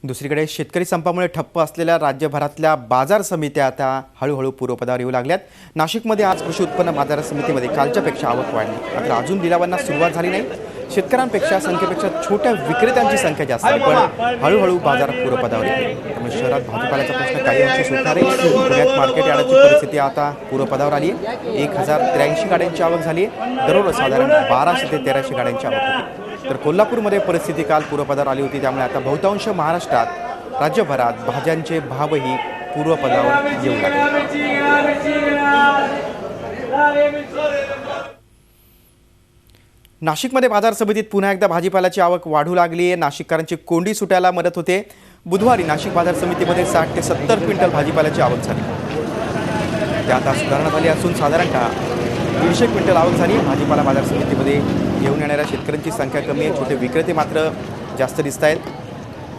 दुसरीकडे शेतकरी संपामुळे ठप्प असलेल्या राज्यभरातल्या बाजार समित्या आता हळूहळू पूर्वपदावर येऊ लागल्यात। नाशिकमध्ये आज कृषी उत्पन्न बाजार समितीमध्ये कालच्यापेक्षा आवक वाढली, मात्र अजून लिलावांना सुरुवात झाली नाही। शेतकऱ्यांपेक्षा संख्येपेक्षा छोट्या विक्रेत्यांची संख्या जास्त आहे, पण हळूहळू बाजार पूर्वपदावर येतो। त्यामुळे शहरात भाजीपाल्याचा प्रश्न काही अंशी सुटणार आहे। पुण्यात मार्केट यार्डाची परिस्थिती आता पूर्वपदावर आली आहे। 1083 गाड्यांची आवक झाली आहे। दररोज साधारण 1200 ते 1300 गाड्यांची आवक होती। तर कोल्हापूरमध्ये परिस्थिती काल पूर्वपदावर आली होती, त्यामुळे आता बहुतांश महाराष्ट्रात राज्यभरात भाज्यांचे भावही पूर्वपदावर येऊ लागले। नाशिकमध्ये बाजार समितीत पुन्हा एकदा भाजीपाल्याची आवक वाढू लागली आहे। नाशिककरांची कोंडी सुटायला मदत होते। बुधवारी नाशिक बाजार समितीमध्ये 60 ते 70 क्विंटल भाजीपाल्याची आवक झाली। त्यात आता सुधारणा झाली असून साधारणतः 150 क्विंटल आवक झाली। भाजीपाला बाजार समितीमध्ये घेऊन येणाऱ्या शेतकऱ्यांची संख्या कमी आहे, छोटे विक्रेते मात्र जास्त दिसत आहेत।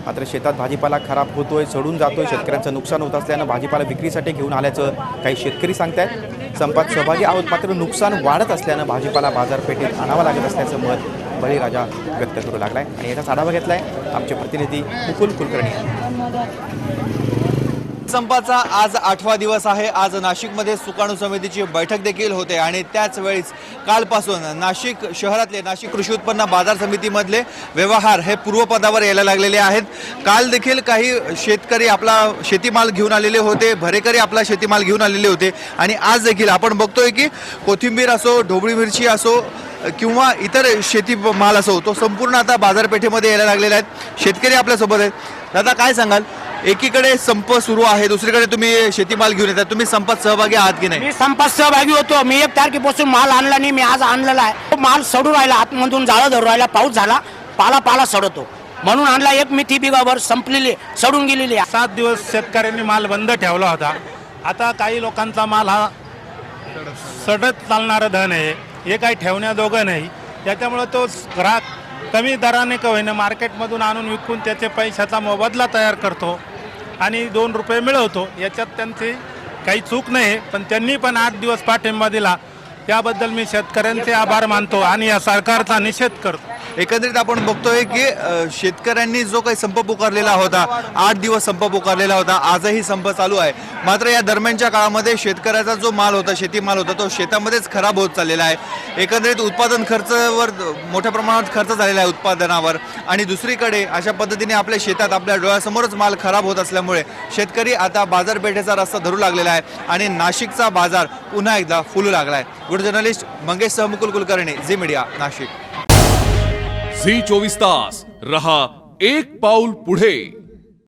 मात्र शेतात भाजीपाला खराब होतोय, सडून जातोय, शेतकऱ्यांचं नुकसान होत असल्यानं भाजीपाला विक्रीसाठी घेऊन आल्याचं काही शेतकरी सांगतायत। संपात सहभागी आहोत, मात्र नुकसान वाढत असल्यानं भाजीपाला बाजारपेठेत आणावा लागत असल्याचं मत बळीराजा व्यक्त करू लागलाय आणि याचाच आढावा घेतलाय आमचे प्रतिनिधी मुकुल कुलकर्णी। संपाचा आज 8वा दिवस आहे। आज नाशिकमध्ये सुकाणू समितीची बैठक देखील होते आणि त्याच वेळीच कालपासून नाशिक शहरातले नाशिक कृषी उत्पन्न बाजार समितीमधले व्यवहार हे पूर्वपदावर यायला लागलेले आहेत। काल देखील काही शेतकरी आपला शेतीमाल घेऊन आलेले होते, भरेकरी आपला शेतीमाल घेऊन आलेले होते आणि आज देखील आपण बघतोय की कोथिंबीर असो, ढोबळी मिरची असो किंवा इतर शेती माल असो, तो संपूर्ण आता बाजारपेठेमध्ये यायला लागलेला आहे। शेतकरी आपल्यासोबत आहेत। दादा, काय सांगाल? एकीकडे संप सुरू आहे, दुसरीकडे तुम्ही शेतीमाल घेऊन येतात, तुम्ही संपात सहभागी आहात की नाही? मी संपात सहभागी होतो। मी 1 तारखेपासून माल आणला नाही, मी आज आणलेला आहे। माल सडू राहिला, आतमधून जाळं धरू राहिला, पाऊस झाला, पाला सडतो म्हणून आणला। एक मिठी बिगावर संपलेली, सडून गेलेली। 7 दिवस शेतकऱ्यांनी माल बंद ठेवला होता। आता काही लोकांचा माल हा सडत चालणारं धन आहे, हे काही ठेवण्याजोगं नाही। त्याच्यामुळे तो ग्राहक कमी दराने का होईना मार्केटमधून आणून विकून त्याचे पैशाचा मोबदला तयार करतो आणि 2 रुपये मिळवतो। याच्यात त्यांची काही चूक नाही, पण त्यांनी पण 8 दिवस पाठिंबा दिला, त्याबद्दल मी शेतकऱ्यांचे आभार मानतो आणि या सरकारचा निषेध करतो। एकंदरीत आपण बघतोय की शेतकऱ्यांनी जो काही संप पुकारलेला होता, 8 दिवस संप पुकारलेला होता, आजही संप चालू आहे। मात्र या दरम्यानच्या काळामध्ये शेतकऱ्याचा जो माल होता, शेतीमाल होता, तो शेतामध्येच खराब होत चाललेला आहे। एकंदरीत उत्पादन खर्चावर मोठ्या प्रमाणात खर्च झालेला आहे उत्पादनावर, आणि दुसरीकडे अशा पद्धतीने आपल्या शेतात आपल्या डोळ्यासमोरच माल खराब होत असल्यामुळे शेतकरी आता बाजारपेठेचा रस्ता धरू लागलेला आहे आणि नाशिकचा बाजार पुन्हा एकदा फुलू लागला आहे। गुड जर्नलिस्ट मंगेश सह मुकुल कुलकर्णी, झी मीडिया, नाशिक। झी 24 तास रहा एक पाऊल पुढे।